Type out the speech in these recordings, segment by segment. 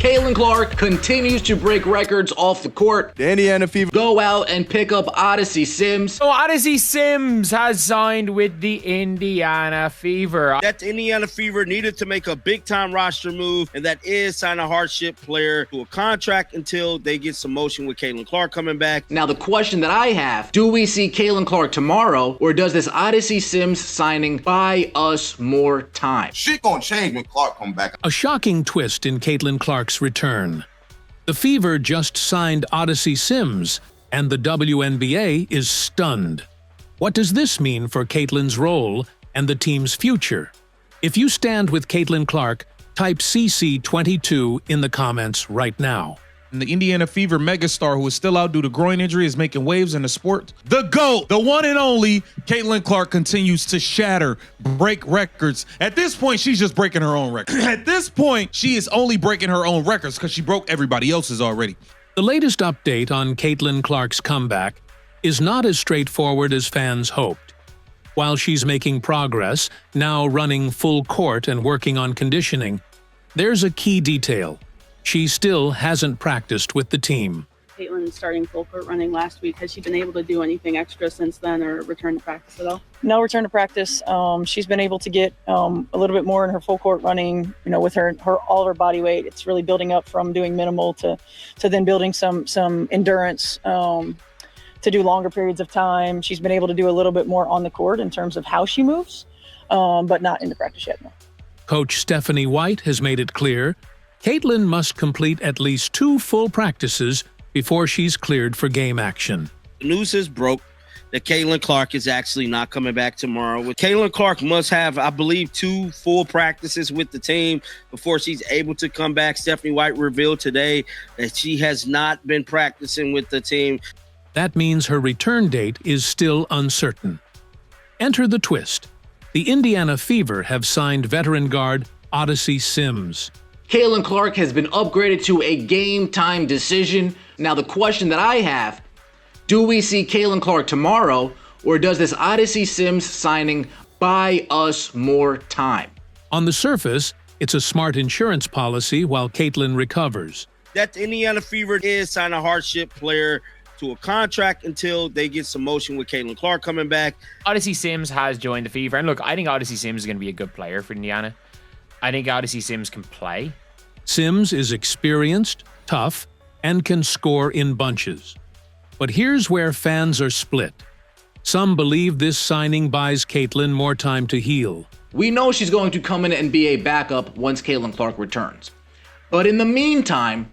Caitlin Clark continues to break records off the court. The Indiana Fever go out and pick up Odyssey Sims. So Odyssey Sims has signed with the Indiana Fever. That the Indiana Fever needed to make a big-time roster move, and that is sign a hardship player to a contract until they get some motion with Caitlin Clark coming back. Now, the question that I have, do we see Caitlin Clark tomorrow, or does this Odyssey Sims signing buy us more time? Shit gonna change when Clark come back. A shocking twist in Caitlin Clark's return. The Fever just signed Odyssey Sims, and the WNBA is stunned. What does this mean for Caitlin's role and the team's future? If you stand with Caitlin Clark, type CC22 in the comments right now. And the Indiana Fever megastar, who is still out due to groin injury, is making waves in the sport. The GOAT, the one and only, Caitlin Clark continues to shatter, break records. At this point, she's just breaking her own records. At this point, she is only breaking her own records because she broke everybody else's already. The latest update on Caitlin Clark's comeback is not as straightforward as fans hoped. While she's making progress, now running full court and working on conditioning, there's a key detail. She still hasn't practiced with the team. Caitlin starting full court running last week. Has she been able to do anything extra since then or return to practice at all? No return to practice. She's been able to get a little bit more in her full court running, with her all of her body weight. It's really building up from doing minimal to then building some endurance to do longer periods of time. She's been able to do a little bit more on the court in terms of how she moves, but not into practice yet. No. Coach Stephanie White has made it clear Caitlin must complete at least 2 full practices before she's cleared for game action. The news is broke that Caitlin Clark is actually not coming back tomorrow. Caitlin Clark must have, I believe, 2 full practices with the team before she's able to come back. Stephanie White revealed today that she has not been practicing with the team. That means her return date is still uncertain. Enter the twist. The Indiana Fever have signed veteran guard Odyssey Sims. Caitlin Clark has been upgraded to a game-time decision. Now, the question that I have, do we see Caitlin Clark tomorrow, or does this Odyssey Sims signing buy us more time? On the surface, it's a smart insurance policy while Caitlin recovers. That the Indiana Fever is sign a hardship player to a contract until they get some motion with Caitlin Clark coming back. Odyssey Sims has joined the Fever. And look, I think Odyssey Sims is going to be a good player for Indiana. I think Odyssey Sims can play. Sims is experienced, tough, and can score in bunches. But here's where fans are split. Some believe this signing buys Caitlin more time to heal. We know she's going to come in and be a backup once Caitlin Clark returns. But in the meantime,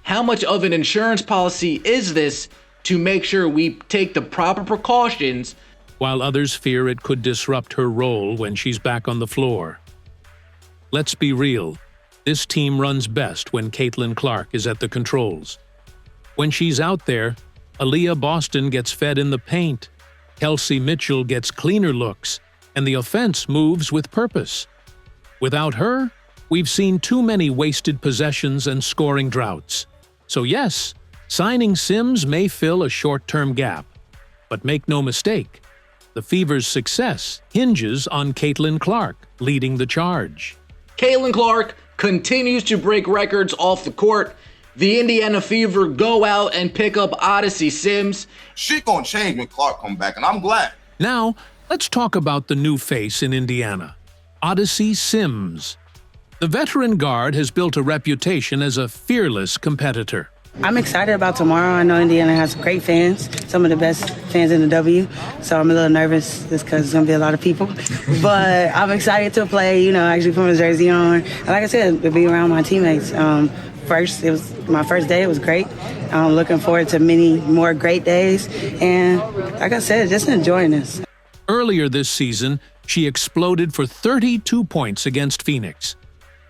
how much of an insurance policy is this to make sure we take the proper precautions? While others fear it could disrupt her role when she's back on the floor. Let's be real. This team runs best when Caitlin Clark is at the controls. When she's out there, Aaliyah Boston gets fed in the paint, Kelsey Mitchell gets cleaner looks, and the offense moves with purpose. Without her, we've seen too many wasted possessions and scoring droughts. So yes, signing Sims may fill a short-term gap. But make no mistake, the Fever's success hinges on Caitlin Clark leading the charge. Caitlin Clark continues to break records off the court. The Indiana Fever go out and pick up Odyssey Sims. Shit gonna change when Clark come back, and I'm glad. Now, let's talk about the new face in Indiana, Odyssey Sims. The veteran guard has built a reputation as a fearless competitor. I'm excited about tomorrow. I know Indiana has great fans, some of the best fans in the W, so I'm a little nervous just because there's going to be a lot of people. But I'm excited to play, actually put my jersey on. And like I said, to be around my teammates. It was my first day. It was great. I'm looking forward to many more great days. And like I said, just enjoying this. Earlier this season, she exploded for 32 points against Phoenix,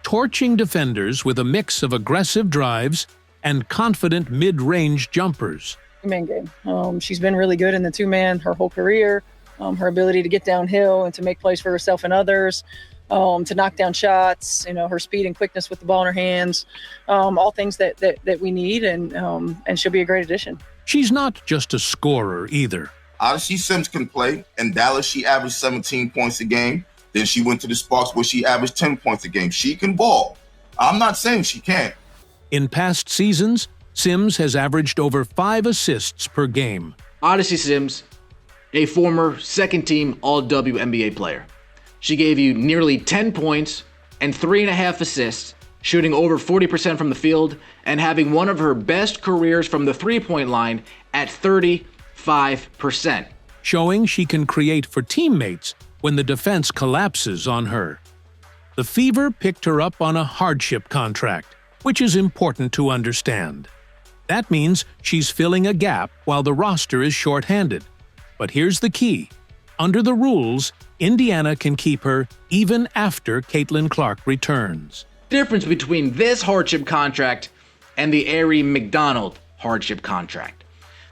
torching defenders with a mix of aggressive drives and confident mid-range jumpers. Two-man game. She's been really good in the two-man her whole career. Her ability to get downhill and to make plays for herself and others, to knock down shots, her speed and quickness with the ball in her hands, all things that we need, and she'll be a great addition. She's not just a scorer either. Odyssey Sims can play. In Dallas, she averaged 17 points a game. Then she went to the Sparks where she averaged 10 points a game. She can ball. I'm not saying she can't. In past seasons, Sims has averaged over 5 assists per game. Odyssey Sims, a former second-team All-WNBA player. She gave you nearly 10 points and 3.5 assists, shooting over 40% from the field and having one of her best careers from the three-point line at 35%. Showing she can create for teammates when the defense collapses on her. The Fever picked her up on a hardship contract, which is important to understand. That means she's filling a gap while the roster is shorthanded. But here's the key. Under the rules, Indiana can keep her even after Caitlin Clark returns. Difference between this hardship contract and the Arie McDonald hardship contract.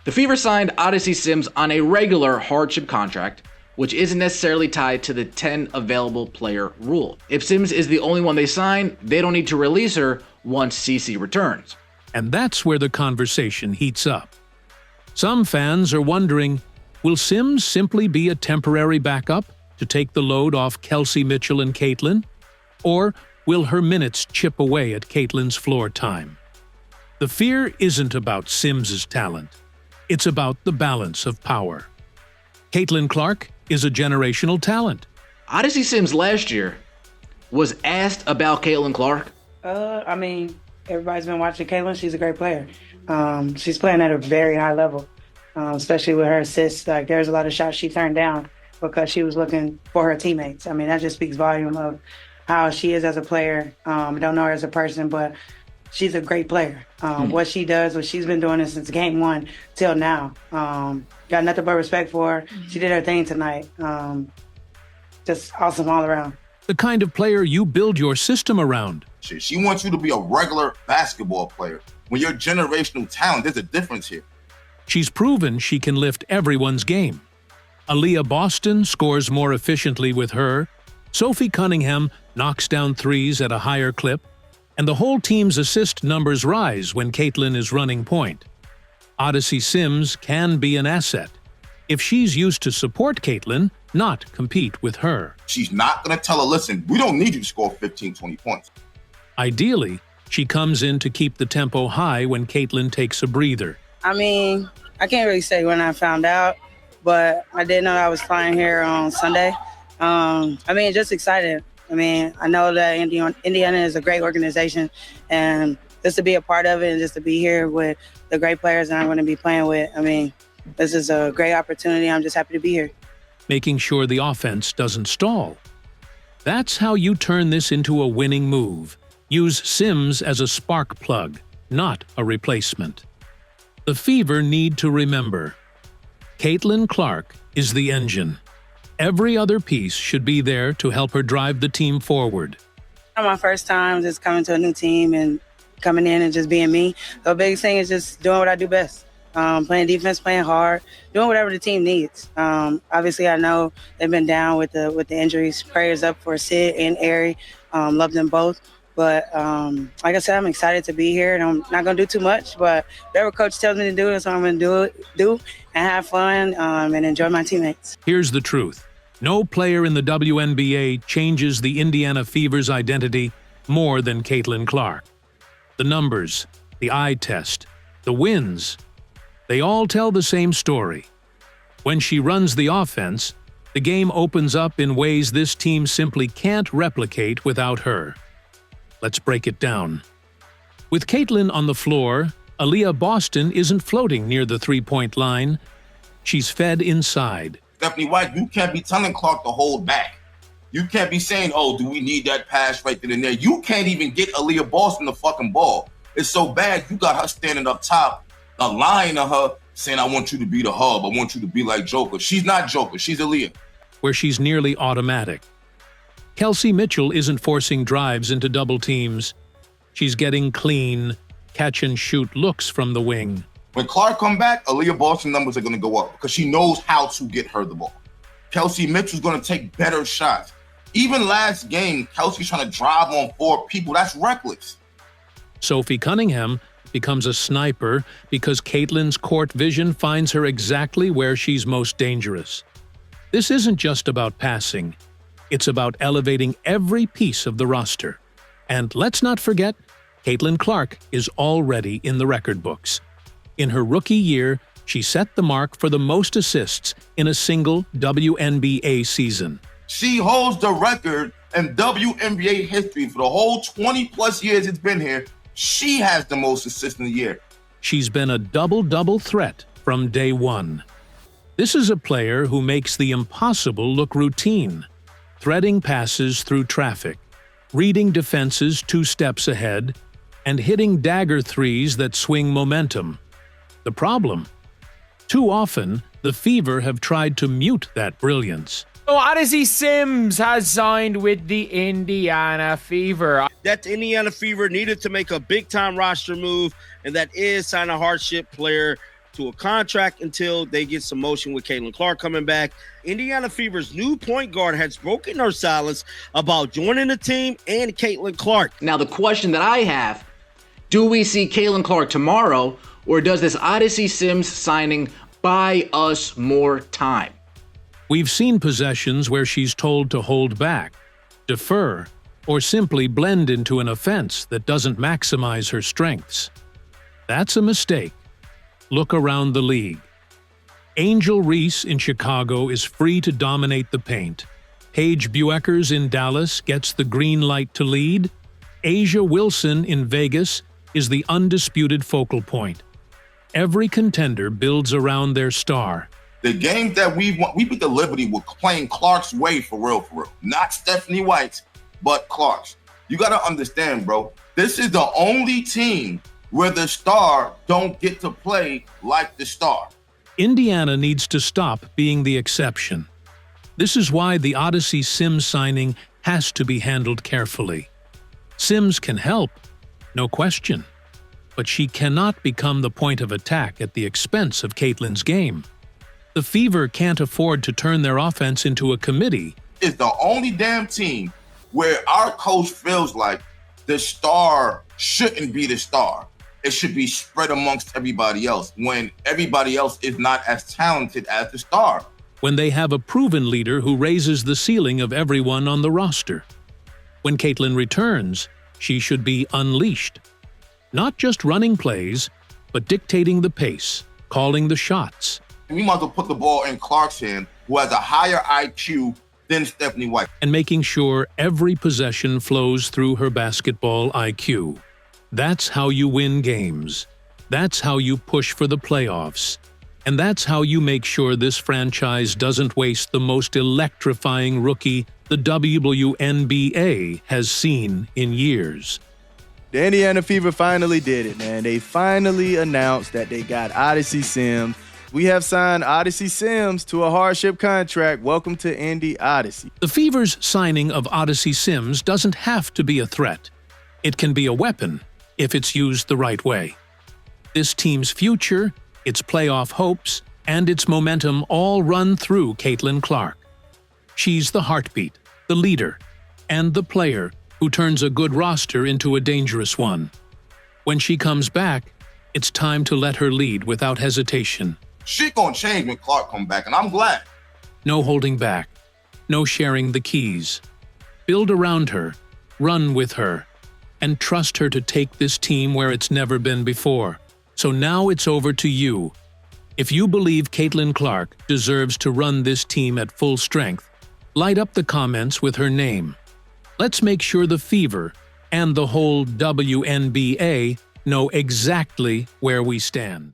The Fever signed Odyssey Sims on a regular hardship contract, which isn't necessarily tied to the 10 available player rule. If Sims is the only one they sign, they don't need to release her once CC returns. And that's where the conversation heats up. Some fans are wondering, will Sims simply be a temporary backup to take the load off Kelsey Mitchell and Caitlin? Or will her minutes chip away at Caitlin's floor time? The fear isn't about Sims's talent. It's about the balance of power. Caitlin Clark is a generational talent. Odyssey Sims last year was asked about Caitlin Clark. Everybody's been watching Caitlin. She's a great player. She's playing at a very high level, especially with her assists. Like, there's a lot of shots she turned down because she was looking for her teammates. I mean, that just speaks volume of how she is as a player. I don't know her as a person, but she's a great player. What she does, what she's been doing it since game one till now. Got nothing but respect for her. She did her thing tonight. Just awesome all around. The kind of player you build your system around. She wants you to be a regular basketball player. When you're generational talent, there's a difference here. She's proven she can lift everyone's game. Aaliyah Boston scores more efficiently with her. Sophie Cunningham knocks down threes at a higher clip. And the whole team's assist numbers rise when Caitlin is running point. Odyssey Sims can be an asset if she's used to support Caitlin, not compete with her. She's not going to tell her, listen, we don't need you to score 15, 20 points. Ideally, she comes in to keep the tempo high when Caitlin takes a breather. I can't really say when I found out, but I did know I was flying here on Sunday. Just excited. I know that Indiana is a great organization, and just to be a part of it and just to be here with the great players that I'm going to be playing with, this is a great opportunity. I'm just happy to be here. Making sure the offense doesn't stall. That's how you turn this into a winning move. Use Sims as a spark plug, not a replacement. The Fever need to remember, Caitlin Clark is the engine. Every other piece should be there to help her drive the team forward. My first time just coming to a new team and coming in and just being me. The biggest thing is just doing what I do best. Playing defense, playing hard, doing whatever the team needs. Obviously, I know they've been down with the injuries. Prayers up for Sid and Arie. Love them both. But like I said, I'm excited to be here, and I'm not going to do too much. But whatever coach tells me to do, that's what I'm going to do and have fun and enjoy my teammates. Here's the truth. No player in the WNBA changes the Indiana Fever's identity more than Caitlin Clark. The numbers, the eye test, the wins, they all tell the same story. When she runs the offense, the game opens up in ways this team simply can't replicate without her. Let's break it down. With Caitlin on the floor, Aaliyah Boston isn't floating near the three-point line. She's fed inside. Stephanie White, you can't be telling Clark to hold back. You can't be saying, oh, do we need that pass right then and there? You can't even get Aaliyah Boston the fucking ball. It's so bad, you got her standing up top, lying to her, saying, I want you to be the hub. I want you to be like Joker. She's not Joker. She's Aaliyah. Where she's nearly automatic. Kelsey Mitchell isn't forcing drives into double teams. She's getting clean, catch-and-shoot looks from the wing. When Clark come back, Aaliyah Boston numbers are going to go up because she knows how to get her the ball. Kelsey Mitchell's going to take better shots. Even last game, Kelsey's trying to drive on 4 people. That's reckless. Sophie Cunningham becomes a sniper because Caitlin's court vision finds her exactly where she's most dangerous. This isn't just about passing. It's about elevating every piece of the roster. And let's not forget, Caitlin Clark is already in the record books. In her rookie year, she set the mark for the most assists in a single WNBA season. She holds the record in WNBA history for the whole 20-plus years it's been here. She has the most assists in the year. She's been a double-double threat from day one. This is a player who makes the impossible look routine, threading passes through traffic, reading defenses 2 steps ahead, and hitting dagger threes that swing momentum. The problem? Too often, the Fever have tried to mute that brilliance. So Odyssey Sims has signed with the Indiana Fever. That the Indiana Fever needed to make a big-time roster move, and that is sign a hardship player to a contract until they get some motion with Caitlin Clark coming back. Indiana Fever's new point guard has broken her silence about joining the team and Caitlin Clark. Now, the question that I have, do we see Caitlin Clark tomorrow, or does this Odyssey Sims signing buy us more time? We've seen possessions where she's told to hold back, defer, or simply blend into an offense that doesn't maximize her strengths. That's a mistake. Look around the league. Angel Reese in Chicago is free to dominate the paint. Paige Bueckers in Dallas gets the green light to lead. Asia Wilson in Vegas is the undisputed focal point. Every contender builds around their star. The games that we beat the Liberty with playing Clark's way for real. Not Stephanie White's, but Clark's. You got to understand, bro. This is the only team where the star don't get to play like the star. Indiana needs to stop being the exception. This is why the Odyssey Sims signing has to be handled carefully. Sims can help, no question, but she cannot become the point of attack at the expense of Caitlin's game. The Fever can't afford to turn their offense into a committee. It's the only damn team where our coach feels like the star shouldn't be the star. It should be spread amongst everybody else when everybody else is not as talented as the star. When they have a proven leader who raises the ceiling of everyone on the roster. When Caitlin returns, she should be unleashed. Not just running plays, but dictating the pace, calling the shots. We might as well put the ball in Clark's hand, who has a higher IQ than Stephanie White. And making sure every possession flows through her basketball IQ. That's how you win games. That's how you push for the playoffs. And that's how you make sure this franchise doesn't waste the most electrifying rookie the WNBA has seen in years. The Indiana Fever finally did it, man. They finally announced that they got Odyssey Sims. We have signed Odyssey Sims to a hardship contract. Welcome to Indy Odyssey. The Fever's signing of Odyssey Sims doesn't have to be a threat. It can be a weapon if it's used the right way. This team's future, its playoff hopes, and its momentum all run through Caitlin Clark. She's the heartbeat, the leader, and the player who turns a good roster into a dangerous one. When she comes back, it's time to let her lead without hesitation. Shit gonna change when Clark come back, and I'm glad. No holding back. No sharing the keys. Build around her, run with her, and trust her to take this team where it's never been before. So now it's over to you. If you believe Caitlin Clark deserves to run this team at full strength, light up the comments with her name. Let's make sure the Fever and the whole WNBA know exactly where we stand.